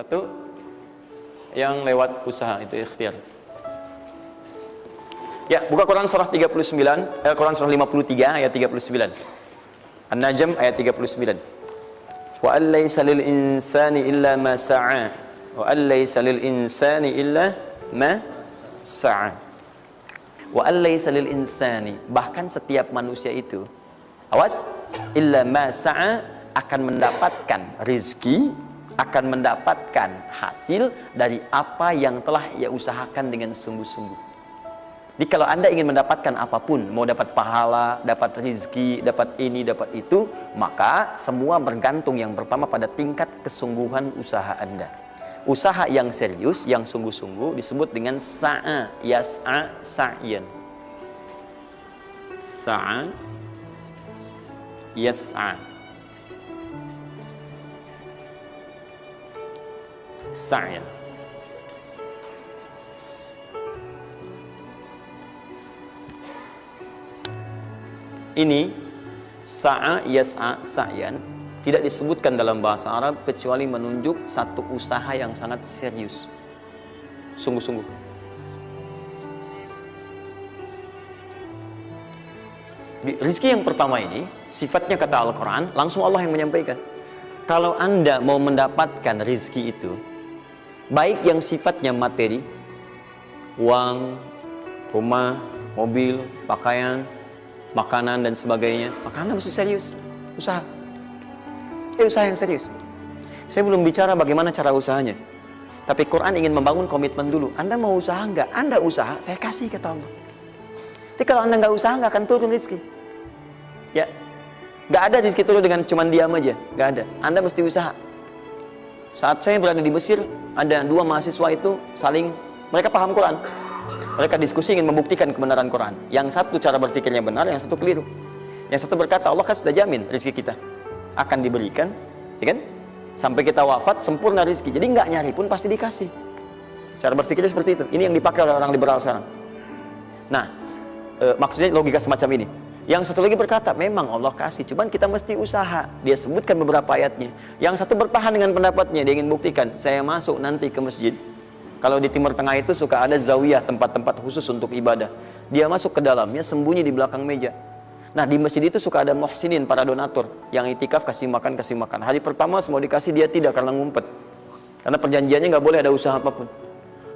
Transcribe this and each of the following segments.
Satu, yang lewat usaha itu ikhtiar. Ya, buka Quran surah 39, Quran surah 53 ayat 39. An-Najm ayat 39. Wa an laysa lil insani illa ma sa'a. Wa an laysa lil insani illa ma sa'a. Wa an laysa lil insani, bahkan setiap manusia itu, awas, illa ma sa'a, akan mendapatkan rizki, akan mendapatkan hasil dari apa yang telah ia usahakan dengan sungguh-sungguh. Jadi kalau Anda ingin mendapatkan apapun, mau dapat pahala, dapat rizki, dapat ini, dapat itu, maka semua bergantung yang pertama pada tingkat kesungguhan usaha Anda. Usaha yang serius, yang sungguh-sungguh disebut dengan sa'a, yas'a, sa'yan. Sa'a, yas'a, sa'yan. Ini sa'a, yas'a, sa'yan tidak disebutkan dalam bahasa Arab kecuali menunjuk satu usaha yang sangat serius, sungguh-sungguh. Di rizki yang pertama ini sifatnya kata Al-Quran, langsung Allah yang menyampaikan. Kalau Anda mau mendapatkan rizki itu, baik yang sifatnya materi, uang, rumah, mobil, pakaian, makanan dan sebagainya, maka Anda mesti serius usaha. Usaha yang serius. Saya belum bicara bagaimana cara usahanya, tapi Quran ingin membangun komitmen dulu. Anda mau usaha enggak? Anda usaha, saya kasih kata Allah. Jadi kalau Anda nggak usaha, nggak akan turun rezeki. Ya, nggak ada rezeki turun dengan cuman diam aja, nggak ada. Anda mesti usaha. Saat saya berada di Mesir, ada dua mahasiswa itu saling, mereka paham Quran. Mereka diskusi ingin membuktikan kebenaran Quran. Yang satu cara berpikirnya benar, yang satu keliru. Yang satu berkata, Allah kan sudah jamin rezeki kita akan diberikan, ya kan? Sampai kita wafat sempurna rezeki. Jadi nggak nyari pun pasti dikasih. Cara berpikirnya seperti itu. Ini yang dipakai oleh orang liberal sekarang. Nah, maksudnya logika semacam ini. Yang satu lagi berkata, memang Allah kasih, cuman kita mesti usaha. Dia sebutkan beberapa ayatnya. Yang satu bertahan dengan pendapatnya, dia ingin buktikan, saya masuk nanti ke masjid. Kalau di Timur Tengah itu suka ada zawiyah, tempat-tempat khusus untuk ibadah. Dia masuk ke dalamnya, sembunyi di belakang meja. Nah, di masjid itu suka ada muhsinin, para donatur, yang itikaf kasih makan, kasih makan. Hari pertama semua dikasih, dia tidak, karena ngumpet. Karena perjanjiannya nggak boleh ada usaha apapun.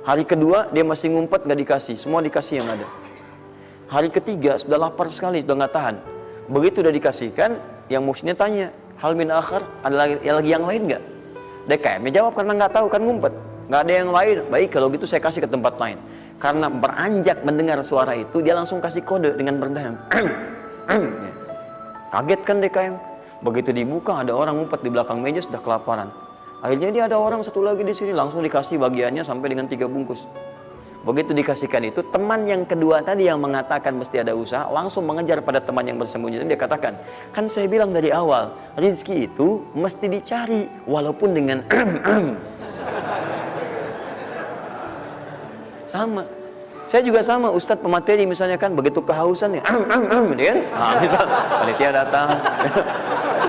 Hari kedua dia masih ngumpet, nggak dikasih, semua dikasih yang ada. Hari ketiga sudah lapar sekali, sudah nggak tahan. Begitu udah dikasihkan, yang muhsinnya tanya, hal min akhar, ada lagi yang lain nggak? DKM-nya jawab karena nggak tahu, kan ngumpet. Nggak ada yang lain. Baik, kalau gitu saya kasih ke tempat lain. Karena beranjak mendengar suara itu, dia langsung kasih kode dengan bertahan. Kaget kan DKM. Begitu dibuka, ada orang ngumpet di belakang meja, sudah kelaparan. Akhirnya dia ada orang satu lagi di sini, langsung dikasih bagiannya sampai dengan 3 bungkus. Begitu dikasihkan itu, teman yang kedua tadi yang mengatakan mesti ada usaha, langsung mengejar pada teman yang bersembunyi. Dan dia katakan, kan saya bilang dari awal, rezeki itu mesti dicari, walaupun dengan sama. Saya juga sama, Ustadz pemateri misalnya kan, begitu kehausan ya, kan? Nah, misal, panitia datang,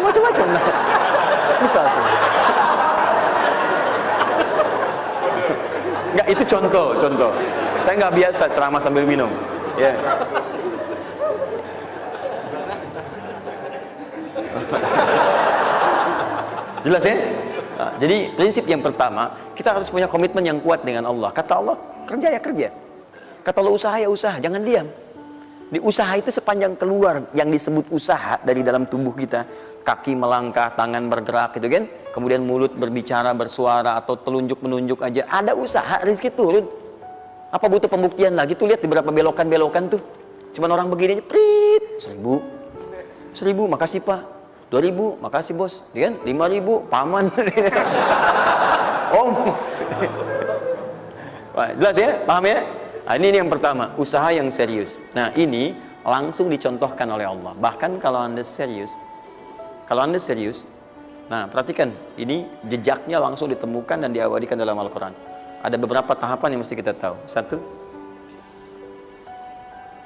macam-macam lah. Bisa tuh. Enggak, itu contoh. Saya nggak biasa ceramah sambil minum. Ya. Jelas ya? Nah, jadi prinsip yang pertama, kita harus punya komitmen yang kuat dengan Allah. Kata Allah, kerja ya kerja. Kata Allah, usaha ya usaha, jangan diam. Di usaha itu sepanjang keluar yang disebut usaha dari dalam tubuh kita, kaki melangkah, tangan bergerak gitu kan, kemudian mulut berbicara, bersuara, atau telunjuk menunjuk aja, ada usaha, rezeki turun. Apa butuh pembuktian lagi? Tuh lihat di beberapa belokan-belokan tuh, cuman orang begini aja, prit, 1000, makasih Pak. 2000, makasih bos, ya kan? 5000, paman. Om. Wah, jelas ya? Paham ya? Nah, ini yang pertama, usaha yang serius. Nah, ini langsung dicontohkan oleh Allah. Bahkan kalau Anda serius, nah perhatikan, ini jejaknya langsung ditemukan dan diabadikan dalam Al-Quran. Ada beberapa tahapan yang mesti kita tahu. 1,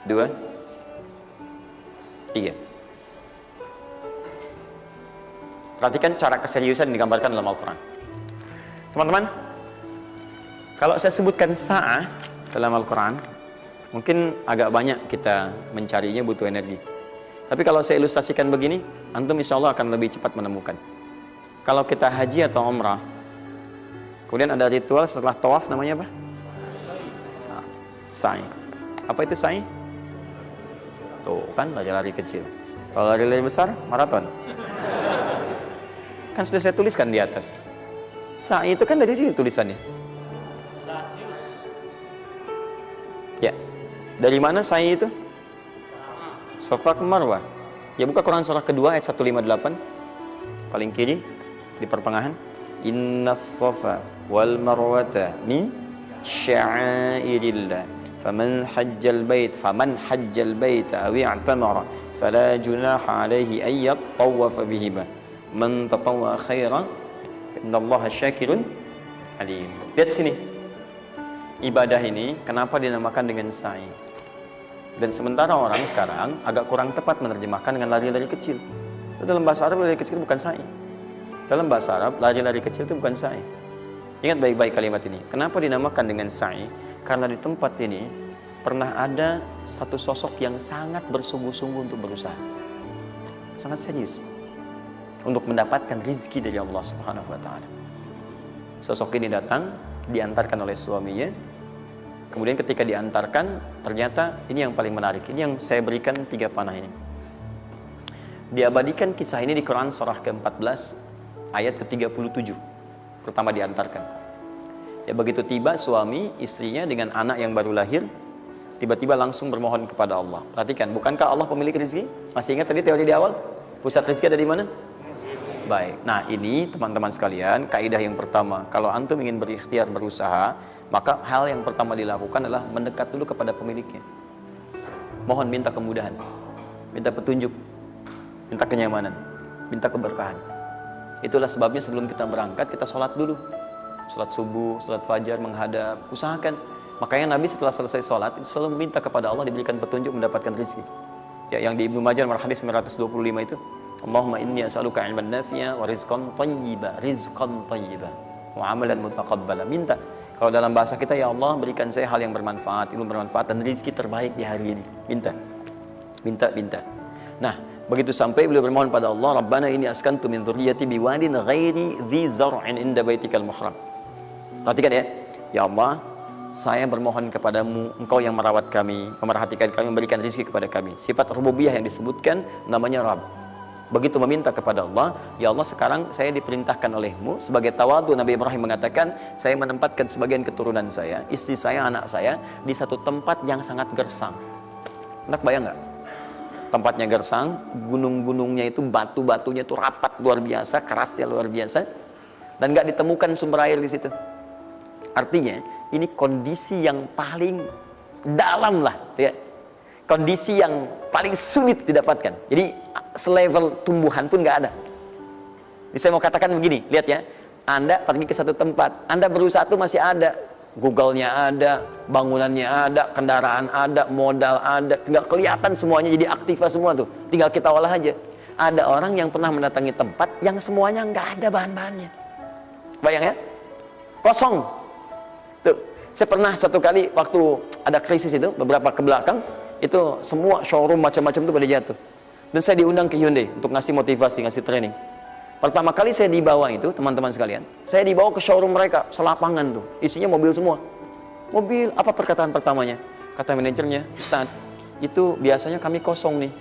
2, 3. Perhatikan cara keseriusan yang digambarkan dalam Al-Quran. Teman-teman, kalau saya sebutkan sa'ah dalam Al-Quran, mungkin agak banyak kita mencarinya, butuh energi. Tapi kalau saya ilustrasikan begini, antum insya Allah akan lebih cepat menemukan. Kalau kita haji atau umrah, kemudian ada ritual setelah tawaf, namanya apa? Sa'i. Apa itu sa'i? Tuh kan, lari-lari kecil. Kalau lari-lari besar, maraton. Kan sudah saya tuliskan di atas. Sa'i itu kan dari sini tulisannya. Ya. Dari mana sa'i itu? Safa ke Marwah. Ya, buka Quran surah kedua ayat 158. Paling kiri di pertengahan. Innas safa wal marwata min sya'airillah. Faman hajjal bait aw i'tamara fala junaha alaihi ay yatawafa bihima. Man tatawwa khairan innallaha syakirun alim. Lihat sini. Ibadah ini kenapa dinamakan dengan sa'i? Dan sementara orang sekarang agak kurang tepat menerjemahkan dengan lari-lari kecil. Dalam bahasa Arab lari kecil bukan sa'i. Dalam bahasa Arab lari-lari kecil itu bukan sa'i. Ingat baik-baik kalimat ini. Kenapa dinamakan dengan sa'i? Karena di tempat ini pernah ada satu sosok yang sangat bersungguh-sungguh untuk berusaha. Sangat serius. Untuk mendapatkan rizki dari Allah Subhanahu wa ta'ala. Sosok ini datang, diantarkan oleh suaminya. Kemudian ketika diantarkan, ternyata ini yang paling menarik. Ini yang saya berikan 3 panah ini. Diabadikan kisah ini di Quran surah ke-14 ayat ke-37. Pertama diantarkan. Ya, begitu tiba suami istrinya dengan anak yang baru lahir, tiba-tiba langsung bermohon kepada Allah. Perhatikan, bukankah Allah pemilik rezeki? Masih ingat tadi teori di awal? Pusat rezeki ada di mana? Baik. Nah, ini teman-teman sekalian, kaidah yang pertama. Kalau antum ingin berikhtiar, berusaha, maka hal yang pertama dilakukan adalah mendekat dulu kepada pemiliknya. Mohon minta kemudahan, minta petunjuk, minta kenyamanan, minta keberkahan. Itulah sebabnya sebelum kita berangkat, kita sholat dulu. Sholat subuh, sholat fajar, menghadap, usahakan. Makanya Nabi setelah selesai sholat, itu selalu meminta kepada Allah diberikan petunjuk mendapatkan rezeki. Ya, yang di Ibnu Majah nomor hadis 925 itu, Allahumma inni as'aluka ilman nafi'a wa rizqan thayyiba wa amalan mutaqabbala. Minta. Kalau dalam bahasa kita, ya Allah berikan saya hal yang bermanfaat, ilmu bermanfaat dan rezeki terbaik di hari ini. Minta. Minta. Nah, begitu sampai beliau bermohon pada Allah, Rabbana inni askantu min dzurriyyati biwadin ghairi dzi zar'in inda baitikal muhram. Perhatikan ya. Ya Allah, saya bermohon kepadamu, engkau yang merawat kami, memerhatikan kami, memberikan rezeki kepada kami. Sifat rububiyah yang disebutkan namanya Rabb. Begitu meminta kepada Allah, ya Allah sekarang saya diperintahkan olehmu sebagai tawadu. Nabi Ibrahim mengatakan, saya menempatkan sebagian keturunan saya, istri saya, anak saya di satu tempat yang sangat gersang. Enak bayang nggak? Tempatnya gersang, gunung-gunungnya itu, batu-batunya itu rapat luar biasa, kerasnya luar biasa, dan nggak ditemukan sumber air di situ. Artinya, ini kondisi yang paling dalam lah, ya. Kondisi yang paling sulit didapatkan. Jadi selevel tumbuhan pun nggak ada. Jadi saya mau katakan begini, lihat ya. Anda pergi ke satu tempat, Anda berusaha tuh masih ada. Google-nya ada, bangunannya ada, kendaraan ada, modal ada, tinggal kelihatan semuanya jadi aktiva semua tuh. Tinggal kita olah aja. Ada orang yang pernah mendatangi tempat yang semuanya nggak ada bahan-bahannya. Bayang ya? Kosong. Tuh, saya pernah satu kali waktu ada krisis itu, beberapa ke belakang, itu semua showroom macam-macam itu pada jatuh. Dan saya diundang ke Hyundai untuk ngasih motivasi, ngasih training. Pertama kali saya dibawa itu, teman-teman sekalian, saya dibawa ke showroom mereka, selapangan tuh, isinya mobil semua. Mobil, apa perkataan pertamanya? Kata manajernya, Ustaz, itu biasanya kami kosong nih.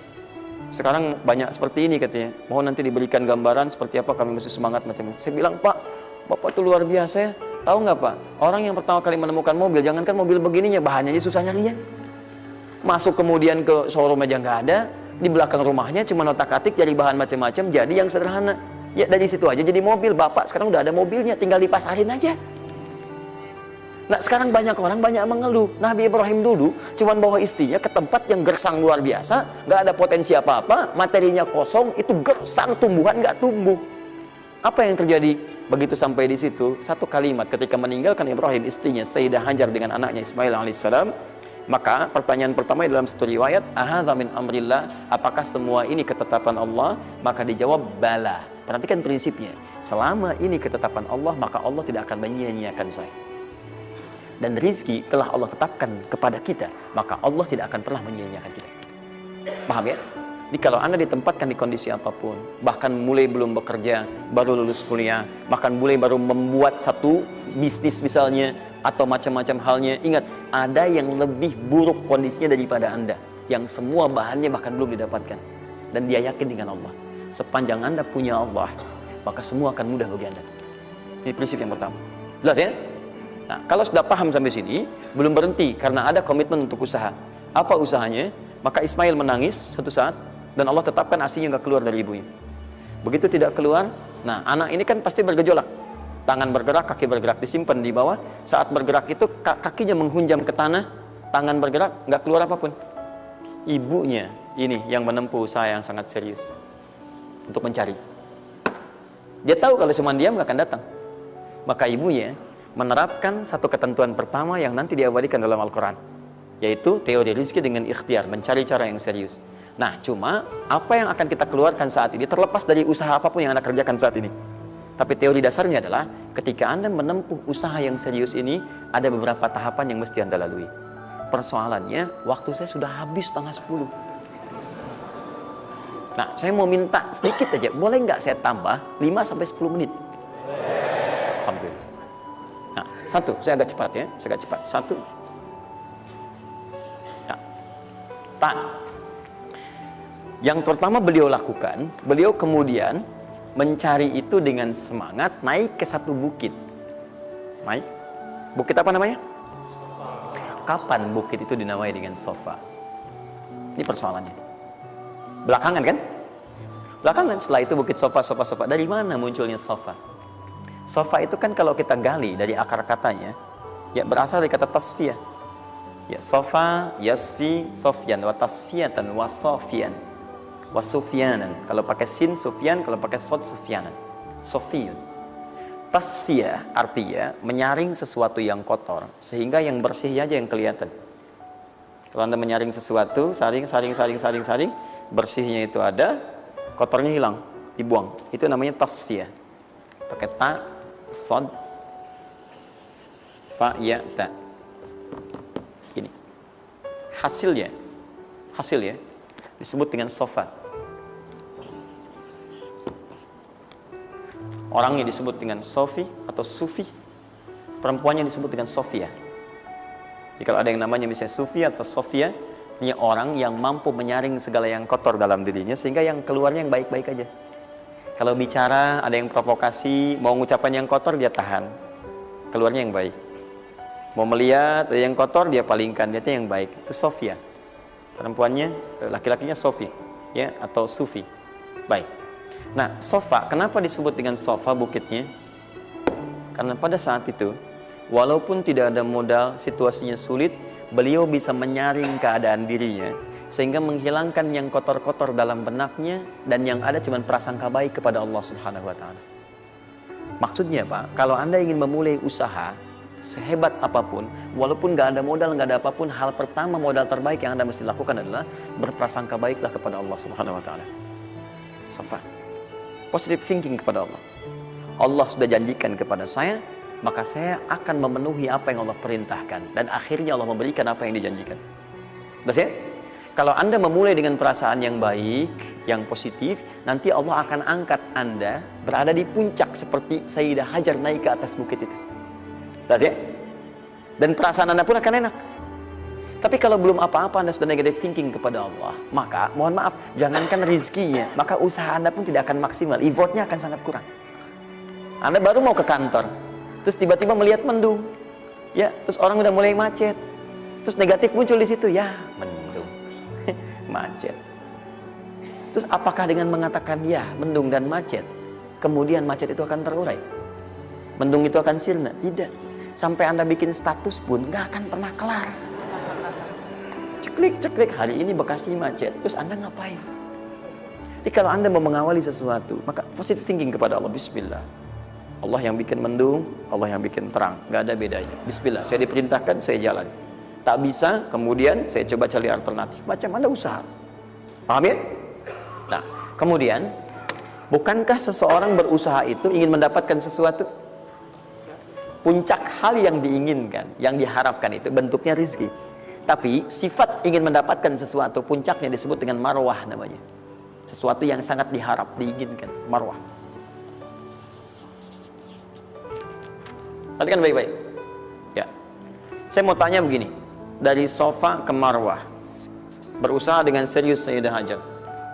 Sekarang banyak seperti ini katanya. Mohon nanti diberikan gambaran seperti apa kami mesti semangat macam-macam. Saya bilang, Pak, Bapak itu luar biasa ya. Tahu nggak Pak, orang yang pertama kali menemukan mobil, jangankan mobil begininya, bahannya aja susah nyarinya. Masuk kemudian ke showroom aja nggak ada, di belakang rumahnya cuma otak-atik cari bahan macam-macam, jadi yang sederhana. Ya dari situ aja jadi mobil. Bapak sekarang udah ada mobilnya, tinggal dipasarin aja. Nah sekarang banyak orang banyak mengeluh. Nabi Ibrahim dulu cuma bawa istrinya ke tempat yang gersang luar biasa, nggak ada potensi apa-apa, materinya kosong, itu gersang, tumbuhan nggak tumbuh. Apa yang terjadi? Begitu sampai di situ, satu kalimat ketika meninggalkan Ibrahim istrinya Sayyidah Hajar dengan anaknya Ismail alaihissalam, maka pertanyaan pertama dalam satu riwayat, ahadza min amrillah, apakah semua ini ketetapan Allah? Maka dijawab bala. Perhatikan prinsipnya. Selama ini ketetapan Allah, maka Allah tidak akan menyia-nyiakan saya. Dan rizki telah Allah tetapkan kepada kita, maka Allah tidak akan pernah menyia-nyiakan kita. Paham ya? Jadi kalau Anda ditempatkan di kondisi apapun, bahkan mulai belum bekerja, baru lulus kuliah, bahkan mulai baru membuat satu bisnis misalnya, atau macam-macam halnya, ingat, ada yang lebih buruk kondisinya daripada Anda, yang semua bahannya bahkan belum didapatkan. Dan dia yakin dengan Allah. Sepanjang Anda punya Allah, maka semua akan mudah bagi Anda. Ini prinsip yang pertama. Jelas ya? Nah, kalau sudah paham sampai sini, belum berhenti karena ada komitmen untuk usaha. Apa usahanya? Maka Ismail menangis satu saat, dan Allah tetapkan asinya nggak keluar dari ibunya. Begitu tidak keluar, nah anak ini kan pasti bergejolak. Tangan bergerak, kaki bergerak, disimpan di bawah. Saat bergerak itu kakinya menghunjam ke tanah, tangan bergerak, nggak keluar apapun. Ibunya ini yang menempuh usaha yang sangat serius untuk mencari. Dia tahu kalau cuma diam nggak akan datang. Maka ibunya menerapkan satu ketentuan pertama yang nanti diabadikan dalam Al-Quran, yaitu teori rizki dengan ikhtiar, mencari cara yang serius. Nah, cuma apa yang akan kita keluarkan saat ini terlepas dari usaha apapun yang Anda kerjakan saat ini. Tapi teori dasarnya adalah ketika Anda menempuh usaha yang serius ini, ada beberapa tahapan yang mesti Anda lalui. Persoalannya, waktu saya sudah habis 9:30. Nah, saya mau minta sedikit aja, boleh nggak saya tambah 5-10 menit? Alhamdulillah. Nah, satu, saya agak cepat ya, saya agak cepat. Satu. Nah, tak. Yang pertama beliau lakukan, beliau kemudian mencari itu dengan semangat, naik ke satu bukit. Naik. Bukit apa namanya? Kapan bukit itu dinamai dengan Sofa? Ini persoalannya. Belakangan kan? Belakangan, setelah itu bukit Sofa. Dari mana munculnya Sofa? Sofa itu kan kalau kita gali dari akar katanya, ya berasal dari kata tasfiyah. Ya, Sofa, yasfi, sofyan, wa tasfiyatan, wa sofian. Wasufyanan, kalau pakai sin Sufyan, kalau pakai sod Sufyanan. Sofiyun. Tasfiyah artinya menyaring sesuatu yang kotor sehingga yang bersih aja yang kelihatan. Kalau Anda menyaring sesuatu, saring, bersihnya itu ada, kotornya hilang, dibuang. Itu namanya tasfiyah. Pakai ta, sod, fa, ya, ta. Ini hasilnya disebut dengan sofa. Orangnya disebut dengan Sofi atau Sufi, perempuannya disebut dengan Sofia. Jadi kalau ada yang namanya misalnya Sufi atau Sofia, ini orang yang mampu menyaring segala yang kotor dalam dirinya sehingga yang keluarnya yang baik-baik aja. Kalau bicara ada yang provokasi, mau ngucapan yang kotor dia tahan, keluarnya yang baik. Mau melihat ada yang kotor dia palingkan, dia yang baik. Itu Sofia. Perempuannya, laki-lakinya Sofi, ya, atau Sufi. Baik. Nah, Sofa, kenapa disebut dengan Sofa bukitnya? Karena pada saat itu, walaupun tidak ada modal, situasinya sulit, beliau bisa menyaring keadaan dirinya, sehingga menghilangkan yang kotor-kotor dalam benaknya, dan yang ada cuma prasangka baik kepada Allah Subhanahu wa Ta'ala. Maksudnya Pak, kalau Anda ingin memulai usaha, sehebat apapun, walaupun gak ada modal, gak ada apapun, hal pertama modal terbaik yang Anda mesti lakukan adalah berprasangka baiklah kepada Allah Subhanahu wa Ta'ala. Sofa. Positive thinking kepada Allah. Allah sudah janjikan kepada saya, maka saya akan memenuhi apa yang Allah perintahkan, dan akhirnya Allah memberikan apa yang dijanjikan. Jelas ya? Kalau Anda memulai dengan perasaan yang baik, yang positif, nanti Allah akan angkat Anda berada di puncak seperti Sayyidah Hajar naik ke atas bukit itu. Jelas ya? Dan perasaan Anda pun akan enak. Tapi kalau belum apa-apa Anda sudah negative thinking kepada Allah, maka mohon maaf, jangankan rizkinya, maka usaha Anda pun tidak akan maksimal, effortnya akan sangat kurang. Anda baru mau ke kantor, terus tiba-tiba melihat mendung, ya, terus orang udah mulai macet, terus negatif muncul di situ, ya mendung, macet. Terus apakah dengan mengatakan ya mendung dan macet, kemudian macet itu akan terurai? Mendung itu akan sirna? Tidak. Sampai Anda bikin status pun nggak akan pernah kelar. Ceklik, hari ini Bekasi macet, terus Anda ngapain? Jadi kalau Anda mau mengawali sesuatu, maka positive thinking kepada Allah. Bismillah. Allah yang bikin mendung, Allah yang bikin terang, nggak ada bedanya. Bismillah, saya diperintahkan, saya jalan. Tak bisa, kemudian saya coba cari alternatif. Macam Anda usaha. Paham ya? Nah, kemudian Bukankah seseorang berusaha itu ingin mendapatkan sesuatu? Puncak hal yang diinginkan, yang diharapkan itu bentuknya rizki. Tapi sifat ingin mendapatkan sesuatu, puncaknya disebut dengan marwah namanya. Sesuatu yang sangat diharap, diinginkan, marwah. Perhatikan baik-baik. Ya. Saya mau tanya begini, dari sofa ke marwah, berusaha dengan serius Sayyidah Hajar.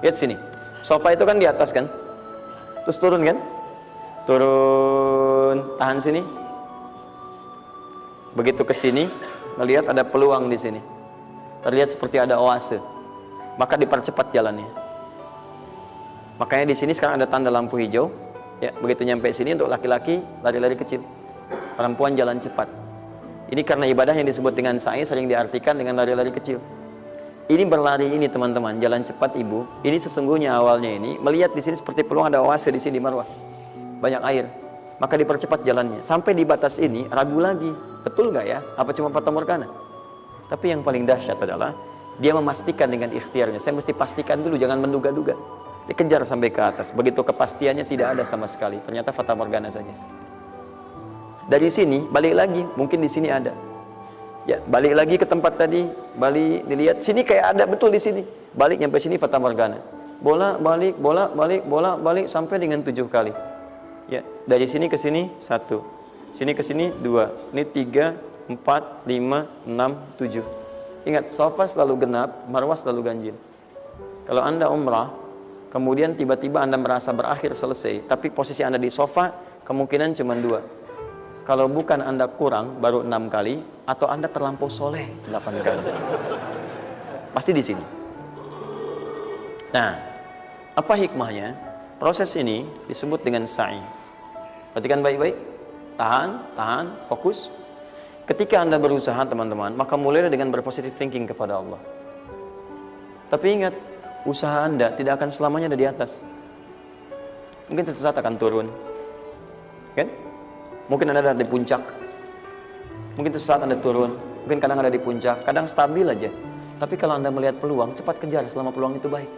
Lihat sini, sofa itu kan di atas kan? Terus turun kan? Turun, tahan sini. Begitu ke sini, melihat ada peluang di sini. Terlihat seperti ada oase. Maka dipercepat jalannya. Makanya di sini sekarang ada tanda lampu hijau. Ya, begitu nyampe sini untuk laki-laki lari-lari kecil. Perempuan jalan cepat. Ini karena ibadah yang disebut dengan sa'i sering diartikan dengan lari-lari kecil. Ini berlari ini teman-teman, jalan cepat ibu. Ini sesungguhnya awalnya ini melihat di sini seperti peluang ada oase di sini marwah. Banyak air. Maka dipercepat jalannya. Sampai di batas ini ragu lagi. Betul nggak ya? Apa cuma fata morgana? Tapi yang paling dahsyat adalah dia memastikan dengan ikhtiarnya. Saya mesti pastikan dulu, jangan menduga-duga. Dikejar sampai ke atas. Begitu kepastiannya tidak ada sama sekali. Ternyata fata morgana saja. Dari sini balik lagi, mungkin di sini ada. Ya, balik lagi ke tempat tadi, balik dilihat sini kayak ada betul di sini. Balik nyampe sini fata morgana. Bola balik, bola balik, bola balik sampai dengan 7 kali. Ya, dari sini ke sini 1. Sini ke sini 2. Ini 3, 4, 5, 6, 7. Ingat, sofa selalu genap, marwah selalu ganjil. Kalau Anda umrah, kemudian tiba-tiba Anda merasa berakhir selesai, tapi posisi Anda di sofa, kemungkinan cuma 2. Kalau bukan Anda kurang, baru 6 kali, atau Anda terlampau soleh 8 kali. Pasti di sini. Nah, apa hikmahnya? Proses ini disebut dengan sa'i. Perhatikan baik-baik. Tahan, fokus. Ketika Anda berusaha teman-teman, maka mulailah dengan berpositif thinking kepada Allah. Tapi ingat, usaha Anda tidak akan selamanya ada di atas. Mungkin suatu saat akan turun. Kan? Mungkin Anda ada di puncak. Mungkin suatu saat Anda turun. Mungkin kadang ada di puncak, kadang stabil aja. Tapi kalau Anda melihat peluang, cepat kejar selama peluang itu baik.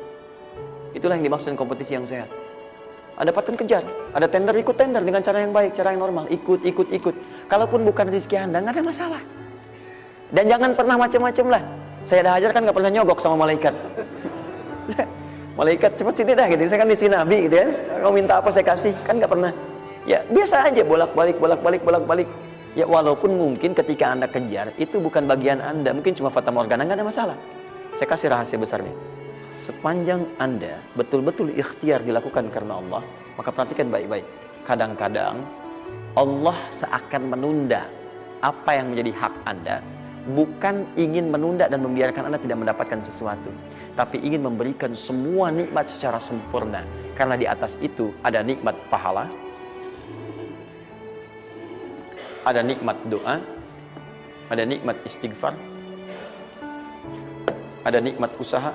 Itulah yang dimaksud dengan kompetisi yang sehat. Ada dapatkan kejar, ada tender, ikut tender dengan cara yang baik, cara yang normal, ikut. Kalaupun bukan rezeki Anda, nggak ada masalah. Dan jangan pernah macam-macam lah. Saya dah ajar kan nggak pernah nyogok sama malaikat. Malaikat cepat sini dah gitu. Saya kan di sini Nabi gitu kan. Kau minta apa saya kasih, kan nggak pernah. Ya biasa aja bolak-balik. Ya walaupun mungkin ketika Anda kejar itu bukan bagian Anda, mungkin cuma fata morgana, nggak ada masalah. Saya kasih rahasia besarnya. Sepanjang Anda betul-betul ikhtiar dilakukan karena Allah, maka perhatikan baik-baik. Kadang-kadang Allah seakan menunda apa yang menjadi hak Anda, bukan ingin menunda dan membiarkan Anda tidak mendapatkan sesuatu, tapi ingin memberikan semua nikmat secara sempurna. Karena di atas itu ada nikmat pahala, ada nikmat doa, ada nikmat istighfar, ada nikmat usaha,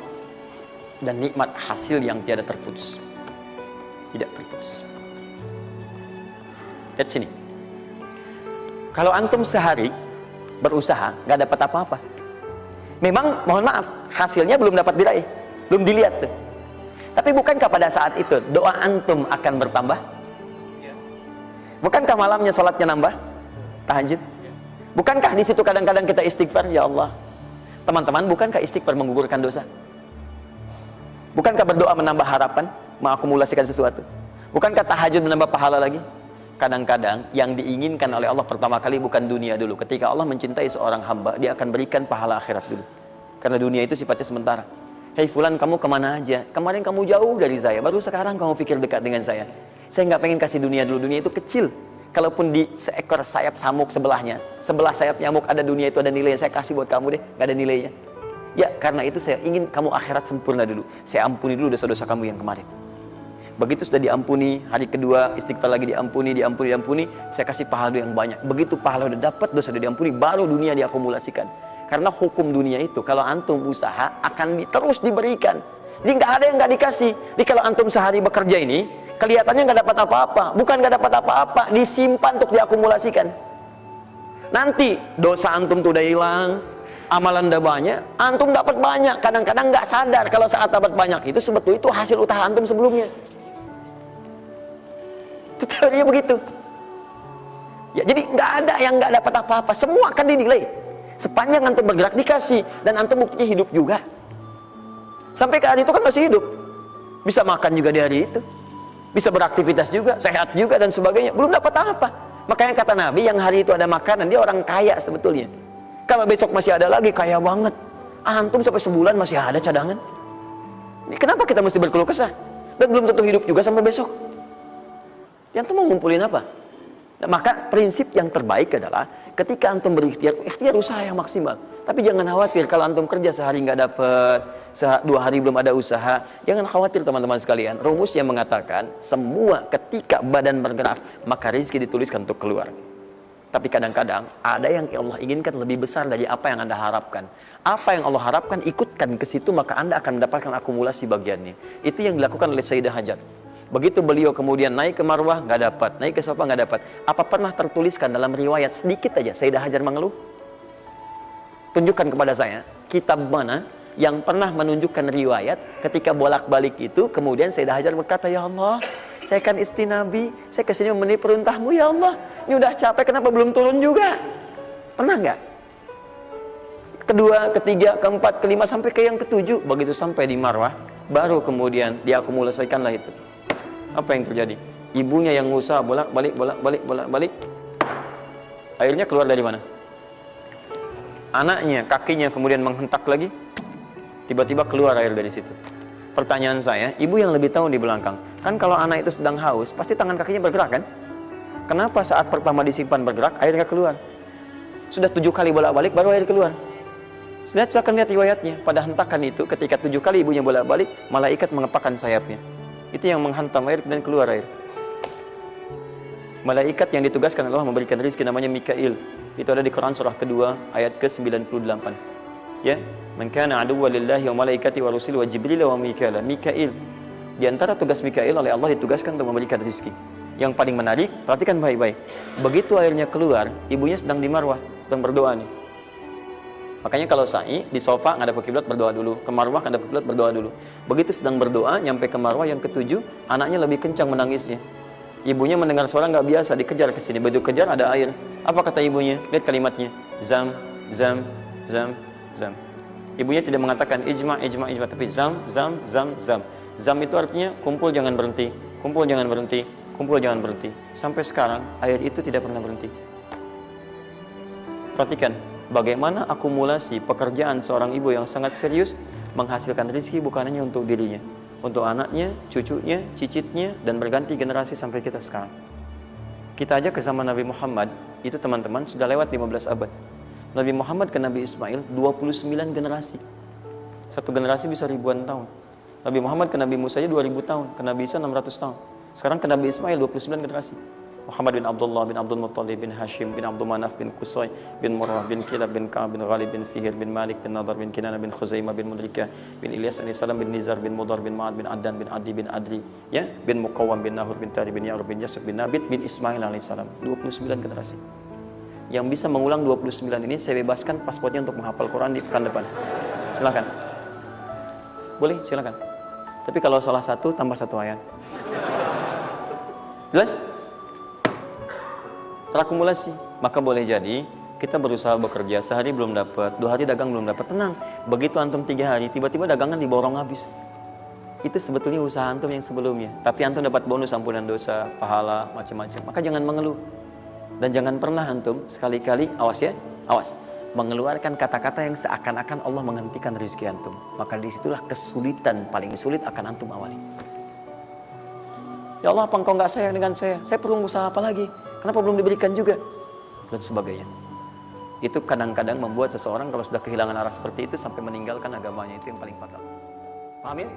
dan nikmat hasil yang tiada terputus. Tidak terputus. Lihat sini. Kalau antum sehari berusaha, nggak dapat apa-apa. Memang, mohon maaf, hasilnya belum dapat diraih, belum dilihat tuh. Tapi bukankah pada saat itu doa antum akan bertambah? Bukankah malamnya salatnya nambah? Tahajud? Bukankah di situ kadang-kadang kita istighfar, ya Allah? Teman-teman, bukankah istighfar menggugurkan dosa? Bukankah berdoa menambah harapan, mengakumulasikan sesuatu? Bukankah tahajud menambah pahala lagi? Kadang-kadang yang diinginkan oleh Allah pertama kali bukan dunia dulu. Ketika Allah mencintai seorang hamba, dia akan berikan pahala akhirat dulu. Karena dunia itu sifatnya sementara. Hei fulan, kamu kemana aja? Kemarin kamu jauh dari saya, baru sekarang kamu pikir dekat dengan saya. Saya nggak pengen kasih dunia dulu, dunia itu kecil. Kalaupun di seekor sayap samuk sebelahnya, sebelah sayap nyamuk ada dunia itu ada nilainya, saya kasih buat kamu deh, nggak ada nilainya. Ya, karena itu saya ingin kamu akhirat sempurna dulu. Saya ampuni dulu dosa-dosa kamu yang kemarin. Begitu sudah diampuni, hari kedua istighfar lagi diampuni, saya kasih pahala yang banyak. Begitu pahala udah dapat, dosa udah diampuni, baru dunia diakumulasikan. Karena hukum dunia itu, kalau antum usaha akan terus diberikan. Jadi nggak ada yang nggak dikasih. Jadi kalau antum sehari bekerja ini, kelihatannya nggak dapat apa-apa. Bukan nggak dapat apa-apa, disimpan untuk diakumulasikan. Nanti dosa antum tuh udah hilang, amalan udah banyak, antum dapat banyak. Kadang-kadang nggak sadar kalau saat dapat banyak itu sebetulnya itu hasil usaha antum sebelumnya. Teorinya begitu. Ya, jadi nggak ada yang nggak dapat apa-apa, semua akan dinilai. Sepanjang antum bergerak dikasih, dan antum buktinya hidup juga. Sampai ke hari itu kan masih hidup, bisa makan juga di hari itu, bisa beraktivitas juga, sehat juga dan sebagainya. Belum dapat apa. Makanya kata Nabi, yang hari itu ada makanan, dia orang kaya sebetulnya. Kalau besok masih ada lagi, kaya banget. Antum sampai sebulan masih ada cadangan. Kenapa kita mesti berkeluh kesah? Dan belum tentu hidup juga sampai besok. Yang tuh mau ngumpulin apa? Nah, maka prinsip yang terbaik adalah ketika antum berikhtiar, ikhtiar usaha yang maksimal. Tapi jangan khawatir kalau antum kerja sehari nggak dapat, 2 hari belum ada usaha. Jangan khawatir teman-teman sekalian. Rumus yang mengatakan semua ketika badan bergerak maka rezeki dituliskan untuk keluar. Tapi kadang-kadang ada yang Allah inginkan lebih besar dari apa yang Anda harapkan. Apa yang Allah harapkan ikutkan ke situ, maka Anda akan mendapatkan akumulasi bagiannya. Itu yang dilakukan oleh Sayyidah Hajar. Begitu beliau kemudian naik ke Marwah, nggak dapat, naik ke Safa nggak dapat. Apa pernah tertuliskan dalam riwayat sedikit aja Sayyidah Hajar mengeluh? Tunjukkan kepada saya kitab mana yang pernah menunjukkan riwayat ketika bolak-balik itu kemudian Sayyidah Hajar berkata, ya Allah, saya kan istri Nabi, saya kesini memenuhi perintahmu ya Allah, ini udah capek kenapa belum turun juga? Pernah nggak? Kedua, ketiga, keempat, kelima sampai ke yang ketujuh, begitu sampai di Marwah baru kemudian diakumulasikanlah itu. Apa yang terjadi? Ibunya yang usaha bolak-balik. Airnya keluar dari mana? Anaknya, kakinya kemudian menghentak lagi. Tiba-tiba keluar air dari situ. Pertanyaan saya, ibu yang lebih tahu di belakang. Kan kalau anak itu sedang haus, pasti tangan kakinya bergerak kan? Kenapa saat pertama disimpan bergerak, airnya keluar? Sudah 7 kali bolak-balik, baru air keluar. Silakan lihat riwayatnya. Pada hentakan itu, ketika 7 kali ibunya bolak-balik, malaikat mengepakkan sayapnya. Itu yang menghantam air dan keluar air. Malaikat yang ditugaskan Allah memberikan rezeki namanya Mikail. Itu ada di Quran surah kedua ayat ke-98. Ya, man kana aduwwan lillahi wa malaikati wa rusuli wa jibril wa mikail. Mikail. Di antara tugas Mikail oleh Allah ditugaskan untuk memberikan rezeki. Yang paling menarik, perhatikan baik-baik. Begitu airnya keluar, ibunya sedang di Marwah, sedang berdoa nih. Makanya kalau sa'i di sofa ngadap ke kiblat berdoa dulu, ke Marwah ngadap ke kiblat berdoa dulu. Begitu sedang berdoa nyampe ke Marwah yang ke-7, anaknya lebih kencang menangisnya. Ibunya mendengar suara nggak biasa, dikejar ke sini. Begitu kejar ada air. Apa kata ibunya? Lihat kalimatnya. Zam, zam, zam, zam. Ibunya tidak mengatakan ijma, tapi zam, zam, zam, zam. Zam itu artinya kumpul jangan berhenti, kumpul jangan berhenti, kumpul jangan berhenti. Sampai sekarang air itu tidak pernah berhenti. Perhatikan bagaimana akumulasi pekerjaan seorang ibu yang sangat serius menghasilkan rezeki bukan hanya untuk dirinya, untuk anaknya, cucunya, cicitnya, dan berganti generasi sampai kita sekarang. Kita aja ke zaman Nabi Muhammad, itu teman-teman sudah lewat 15 abad. Nabi Muhammad ke Nabi Ismail 29 generasi. Satu generasi bisa ribuan tahun. Nabi Muhammad ke Nabi Musa aja 2000 tahun, ke Nabi Isa 600 tahun. Sekarang ke Nabi Ismail 29 generasi. Muhammad bin Abdullah bin Abdul Muttalib bin Hashim bin Abdul Manaf bin Qusay bin Murrah bin Kilab bin Ka'ab bin Ghalib bin Fihir bin Malik bin Nadar bin Kinana bin Khuzaimah bin Mudrikah bin Ilyas alaihissalam bin Nizar bin Mudar bin Ma'ad bin Adnan bin Adi bin Adri ya bin Muqawwam bin Nahur bin Tari bin Ya'rub bin Yasub bin Nabit bin Ismail alaihissalam. 29 generasi. Yang bisa mengulang 29 ini saya bebaskan paspornya untuk menghafal Quran di pekan depan. Silakan. Boleh, silakan. Tapi kalau salah satu tambah 1 ayat. Jelas? Terakumulasi, maka boleh jadi kita berusaha bekerja sehari belum dapat, 2 hari dagang belum dapat, tenang. Begitu antum 3 hari, tiba-tiba dagangan diborong habis. Itu sebetulnya usaha antum yang sebelumnya. Tapi antum dapat bonus ampunan dosa, pahala, macam-macam. Maka jangan mengeluh. Dan jangan pernah antum sekali-kali, awas ya, awas, mengeluarkan kata-kata yang seakan-akan Allah menghentikan rezeki antum. Maka disitulah kesulitan paling sulit akan antum awali. Ya Allah, apa engkau nggak sayang dengan saya? Saya perlu usaha apa lagi? Kenapa belum diberikan juga? Dan sebagainya. Itu kadang-kadang membuat seseorang kalau sudah kehilangan arah seperti itu sampai meninggalkan agamanya, itu yang paling fatal. Paham ya?